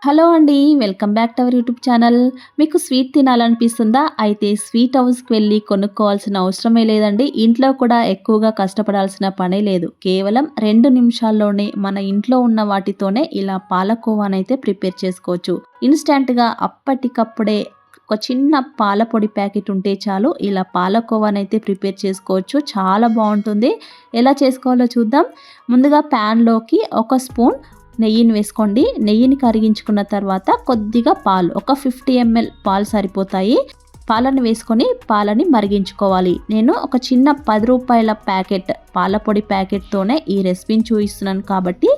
Hello అండి. Welcome back to our YouTube channel. మీకు sweet తినాలనిపిస్తుందా? అయితే స్వీట్ హౌస్‌కి వెళ్లి కొనుక్కోవాల్సిన అవసరమే లేదండి. ఇంట్లో కూడా ఎక్కువగా కష్టపడాల్సిన పనే లేదు. కేవలం 2 నిమిషాల్లోనే మన ఇంట్లో ఉన్న వాటితోనే ఇలా పాలకోవానైతే ప్రిపేర్ చేసుకోవచ్చు. ఇన్‌స్టాంట్‌గా అప్పటికప్పుడే ఒక చిన్న పాల పొడి ప్యాకెట్ ఉంటే చాలు ఇలా పాలకోవానైతే ప్రిపేర్ చేసుకోవచ్చు. చాలా బావుంటుంది. ఎలా చేసుకోవాలో చూద్దాం. ముందుగా ప్యాన్‌లోకి ఒక స్పూన్ నెయ్యిని వేసుకోండి. నెయ్యిని కరిగించుకున్న తర్వాత కొద్దిగా పాలు, ఒక 50 ml పాలు సరిపోతాయి. పాలను వేసుకొని పాలని మరిగించుకోవాలి. నేను ఒక చిన్న 10 రూపాయల ప్యాకెట్ పాల పొడి ప్యాకెట్తోనే ఈ రెసిపీని చూపిస్తున్నాను కాబట్టి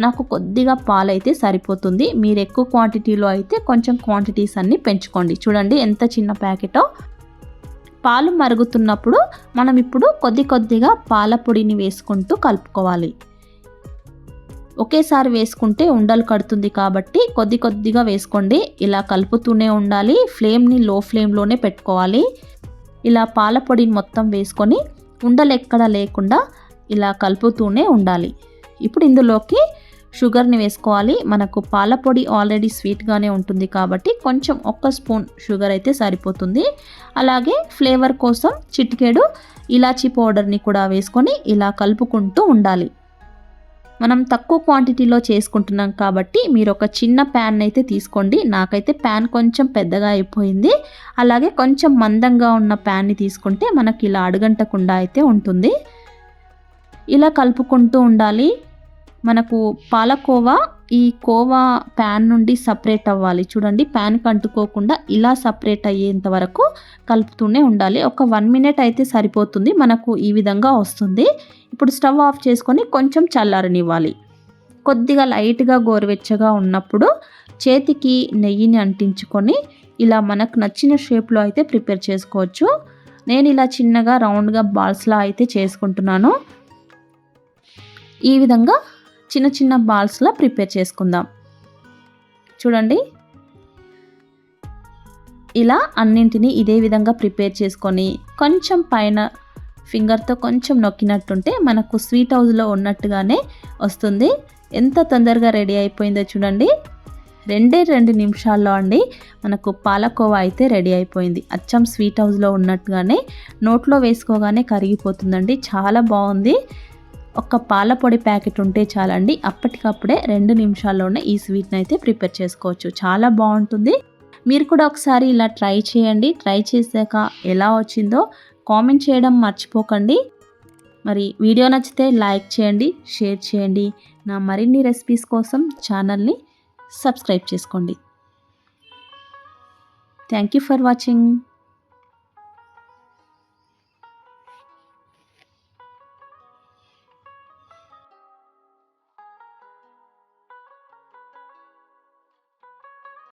నాకు కొద్దిగా పాలైతే సరిపోతుంది. మీరు ఎక్కువ క్వాంటిటీలో అయితే కొంచెం క్వాంటిటీస్ అన్ని పెంచుకోండి. చూడండి ఎంత చిన్న ప్యాకెటో. పాలు మరుగుతున్నప్పుడు మనం ఇప్పుడు కొద్దిగా పాల పొడిని వేసుకుంటూ కలుపుకోవాలి. ఒకేసారి వేసుకుంటే ఉండలు కడుతుంది కాబట్టి కొద్దిగా వేసుకోండి. ఇలా కలుపుతూనే ఉండాలి. ఫ్లేమ్ని లో ఫ్లేమ్లోనే పెట్టుకోవాలి. ఇలా పాల పొడిని మొత్తం వేసుకొని ఉండలు ఎక్కడ లేకుండా ఇలా కలుపుతూనే ఉండాలి. ఇప్పుడు ఇందులోకి షుగర్ని వేసుకోవాలి. మనకు పాల పొడి ఆల్రెడీ స్వీట్గానే ఉంటుంది కాబట్టి కొంచెం ఒక్క స్పూన్ షుగర్ అయితే సరిపోతుంది. అలాగే ఫ్లేవర్ కోసం చిటికెడు ఇలాచీ పౌడర్ని కూడా వేసుకొని ఇలా కలుపుకుంటూ ఉండాలి. మనం తక్కువ క్వాంటిటీలో చేసుకుంటున్నాం కాబట్టి మీరు ఒక చిన్న ప్యాన్ అయితే తీసుకోండి. నాకైతే ప్యాన్ కొంచెం పెద్దగా అయిపోయింది. అలాగే కొంచెం మందంగా ఉన్న ప్యాన్ని తీసుకుంటే మనకి ఇలా అడుగంటకుండా అయితే ఉంటుంది. ఇలా కలుపుకుంటూ ఉండాలి. మనకు పాలకోవా ఈ కోవా ప్యాన్ నుండి సపరేట్ అవ్వాలి. చూడండి ప్యాన్కి అంటుకోకుండా ఇలా సపరేట్ అయ్యేంత వరకు కలుపుతూనే ఉండాలి. ఒక 1 మినిట్ అయితే సరిపోతుంది. మనకు ఈ విధంగా వస్తుంది. ఇప్పుడు స్టవ్ ఆఫ్ చేసుకొని కొంచెం చల్లారనివ్వాలి. కొద్దిగా లైట్గా గోరువెచ్చగా ఉన్నప్పుడు చేతికి నెయ్యిని అంటించుకొని ఇలా మనకు నచ్చిన షేప్లో అయితే ప్రిపేర్ చేసుకోవచ్చు. నేను ఇలా చిన్నగా రౌండ్గా బాల్స్లా అయితే చేసుకుంటున్నాను. ఈ విధంగా చిన్న బాల్స్లా ప్రిపేర్ చేసుకుందాం. చూడండి ఇలా అన్నింటినీ ఇదే విధంగా ప్రిపేర్ చేసుకొని కొంచెం పైన ఫింగర్తో కొంచెం నొక్కినట్టుంటే మనకు స్వీట్ హౌస్లో ఉన్నట్టుగానే వస్తుంది. ఎంత తొందరగా రెడీ అయిపోయిందో చూడండి. 2 నిమిషాల్లో అండి మనకు పాలకోవా అయితే రెడీ అయిపోయింది. అచ్చం స్వీట్ హౌస్లో ఉన్నట్టుగానే నోట్లో వేసుకోగానే కరిగిపోతుందండి. చాలా బాగుంది. ఒక పాల పొడి ప్యాకెట్ ఉంటే చాలండి. అప్పటికప్పుడే 2 నిమిషాల్లోనే ఈ స్వీట్ని అయితే ప్రిపేర్ చేసుకోవచ్చు. చాలా బాగుంటుంది. మీరు కూడా ఒకసారి ఇలా ట్రై చేయండి. ట్రై చేశాక ఎలా వచ్చిందో కామెంట్ చేయడం మర్చిపోకండి. మరి వీడియో నచ్చితే లైక్ చేయండి, షేర్ చేయండి. నా మరిన్ని రెసిపీస్ కోసం ఛానల్ని సబ్స్క్రైబ్ చేసుకోండి. Thank you for watching.